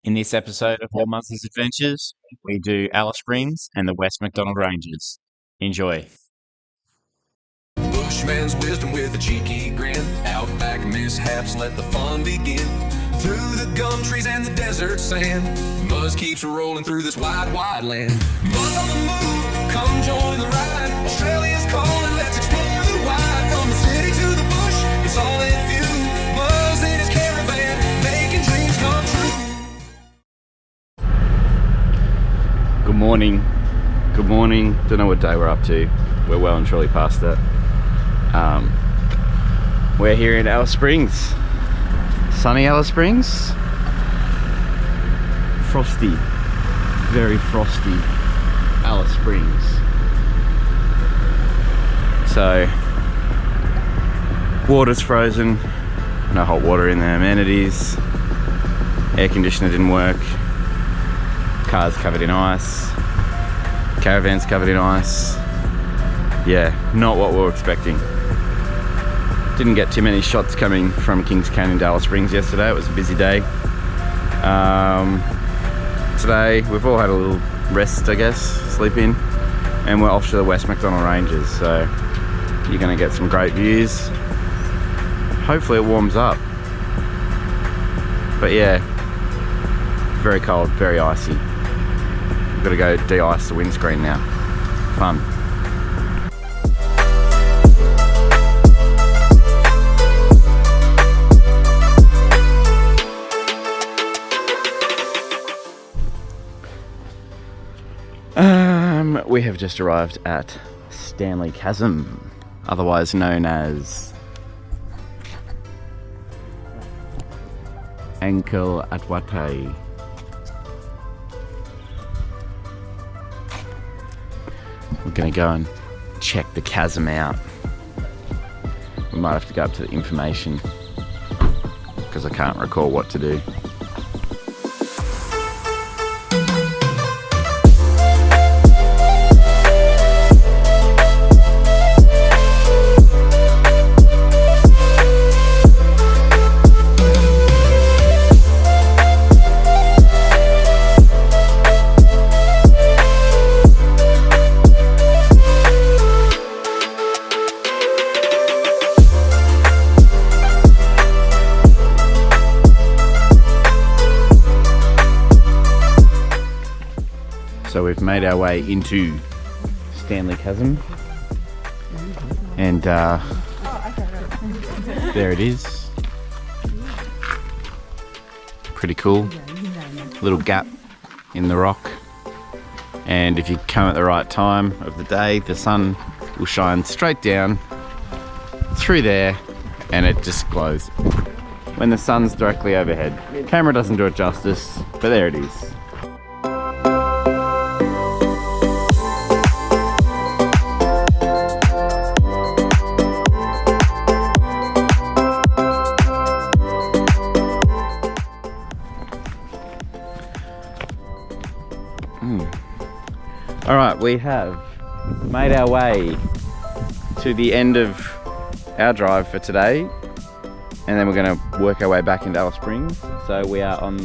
In this episode of All Muzz's Adventures, we do Alice Springs and the West McDonnell Ranges. Enjoy. Bushman's wisdom with a cheeky grin. Outback mishaps, let the fun begin. Through the gum trees and the desert sand, Muzz keeps rolling through this wide, wide land. Muzz on the move, come join the ride. Australia's calling, let's explore the wide. From the city to the bush, it's all in view. Muzz in his caravan, making dreams come true. Good morning. Good morning. Don't know what day we're up to. We're well and truly past that. We're here in Alice Springs. Sunny Alice Springs. Frosty. Very frosty Alice Springs. So, water's frozen. No hot water in the amenities. Air conditioner didn't work. Cars covered in ice. Caravans covered in ice. Yeah, not what we were expecting. Didn't get too many shots coming from Kings Canyon to Alice Springs yesterday. It was a busy day. Today we've all had a little rest, I guess, sleep in, and we're off to the West McDonnell Ranges, so you're going to get some great views. Hopefully it warms up. But yeah, very cold, very icy. We've got to go de-ice the windscreen now. Fun. We have just arrived at Standley Chasm, otherwise known as Ankle Atwate. We're gonna go and check the chasm out. We might have to go up to the information because I can't recall what to do. So we've made our way into Standley Chasm, and there it is. Pretty cool. Little gap in the rock, and if you come at the right time of the day, the sun will shine straight down through there, and it just glows when the sun's directly overhead. Camera doesn't do it justice, but there it is. Alright, we have made our way to the end of our drive for today, and then we're going to work our way back into Alice Springs. So we are on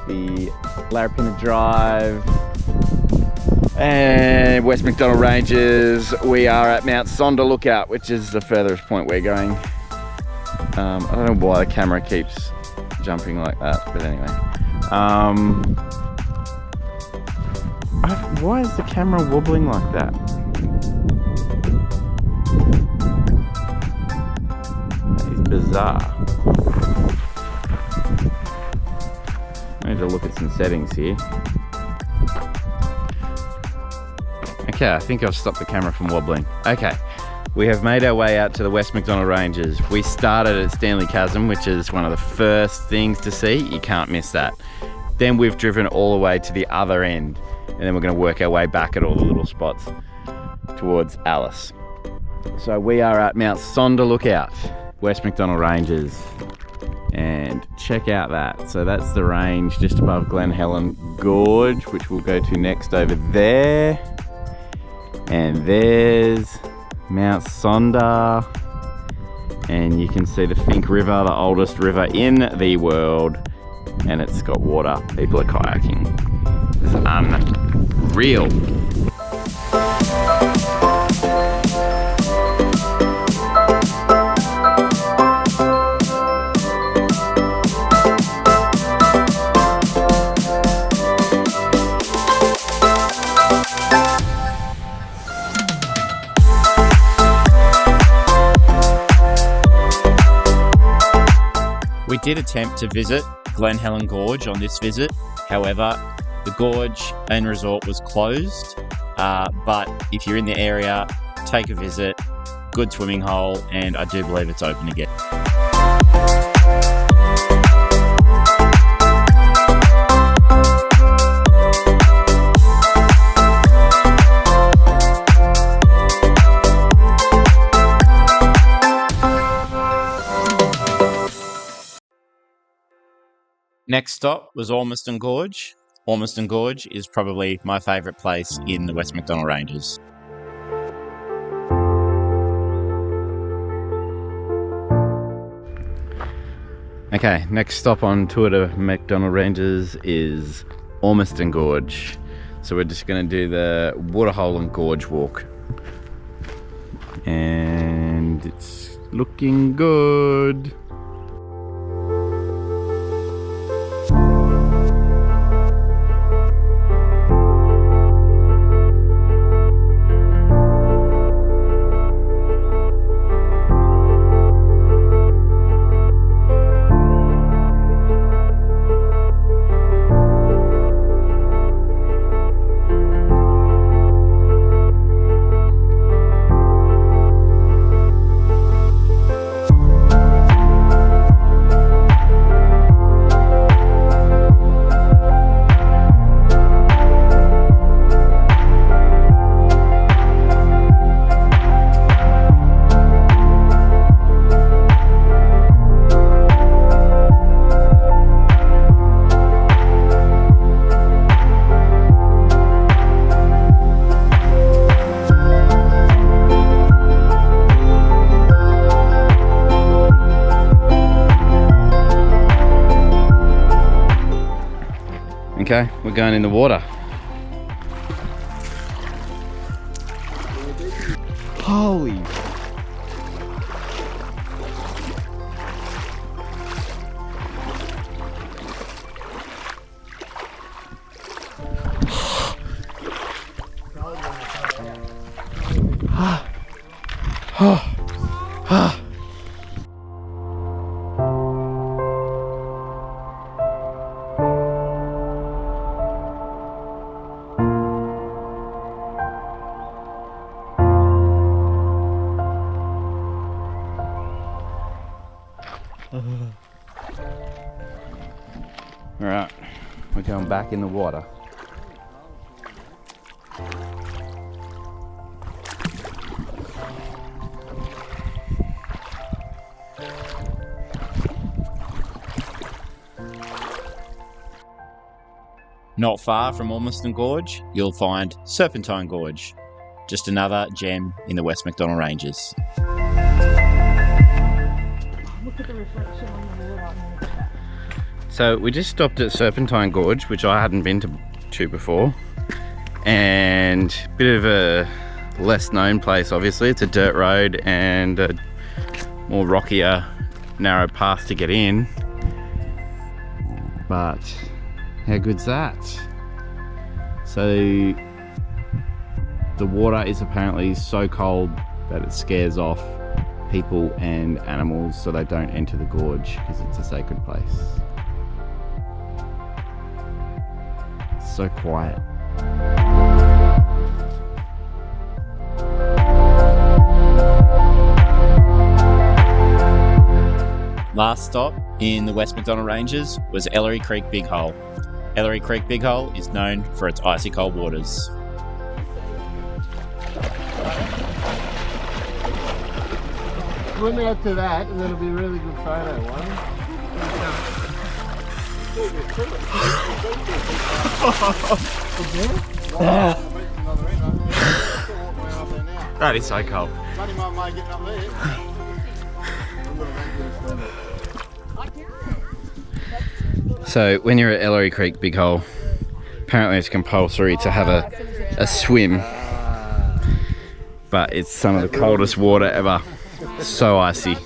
the Larapinta Drive and West McDonnell Ranges. We are at Mount Sonder Lookout, which is the furthest point we're going. I don't know why the camera keeps jumping like that, but anyway. Why is the camera wobbling like that? That is bizarre. I need to look at some settings here. Okay, I think I've stopped the camera from wobbling. Okay, we have made our way out to the West McDonnell Ranges. We started at Standley Chasm, which is one of the first things to see. You can't miss that. Then we've driven all the way to the other end, and then we're going to work our way back at all the little spots towards Alice. So we are at Mount Sonder Lookout, West McDonnell Ranges, and check out that. So that's the range just above Glen, Helen, Gorge, which we'll go to next over there. And there's Mount Sonder, and you can see the Finke River, the oldest river in the world, and it's got water. People are kayaking. It's unreal. We did attempt to visit Glen Helen Gorge on this visit. However, the Gorge and resort was closed. But if you're in the area, take a visit. Good swimming hole, and I do believe it's open again. Next stop was Ormiston Gorge. Ormiston Gorge is probably my favourite place in the West McDonnell Ranges. Okay, next stop on tour to McDonnell Ranges is Ormiston Gorge. So we're just going to do the Waterhole and Gorge walk. And it's looking good. Okay, we're going in the water. Holy. Alright, we're going back in the water. Not far from Ormiston Gorge, you'll find Serpentine Gorge, just another gem in the West McDonnell Ranges. Look at the reflection on the water. So we just stopped at Serpentine Gorge, which I hadn't been to before, and a bit of a less known place. Obviously it's a dirt road and a more rockier, narrow path to get in, but how good's that? So the water is apparently so cold that it scares off people and animals, so they don't enter the gorge because it's a sacred place. So quiet. Last stop in the West McDonnell Ranges was Ellery Creek Big Hole. Ellery Creek Big Hole is known for its icy cold waters. Swim out to that and it'll be a really good photo one. That is so cold. Buddy might mind getting up there. So when you're at Ellery Creek, Big Hole, apparently it's compulsory to have a swim. But it's some of the coldest water ever. So icy.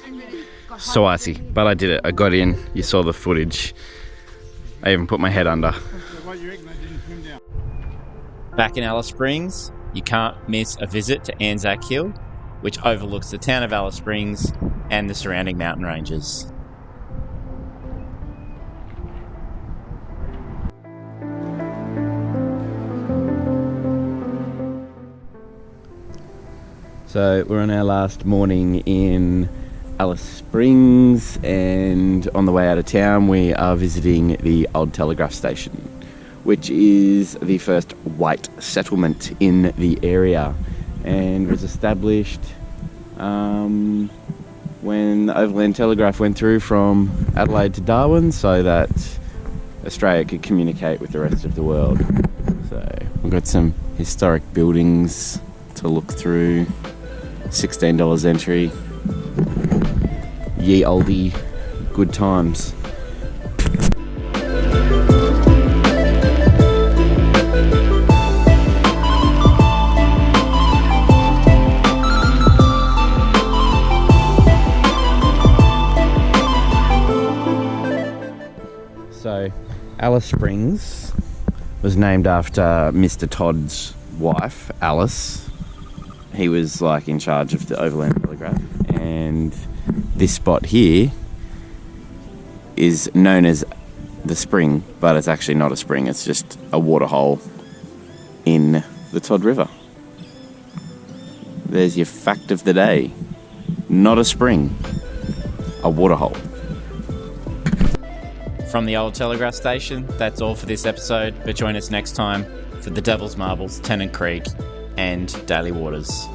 So icy. But I did it. I got in. You saw the footage. I even put my head under. Back in Alice Springs, you can't miss a visit to Anzac Hill, which overlooks the town of Alice Springs and the surrounding mountain ranges. So we're on our last morning in Alice Springs, and on the way out of town we are visiting the old Telegraph station, which is the first white settlement in the area and was established when the Overland Telegraph went through from Adelaide to Darwin so that Australia could communicate with the rest of the world. So we've got some historic buildings to look through. $16 entry. Ye olde, good times. So, Alice Springs was named after Mr. Todd's wife, Alice. He was like in charge of the Overland Telegraph, and this spot here is known as the spring, but it's actually not a spring, it's just a waterhole in the Todd River. There's your fact of the day. Not a spring, a waterhole. From the old Telegraph station, that's all for this episode, but join us next time for the Devil's Marbles, Tennant Creek, and Daily Waters.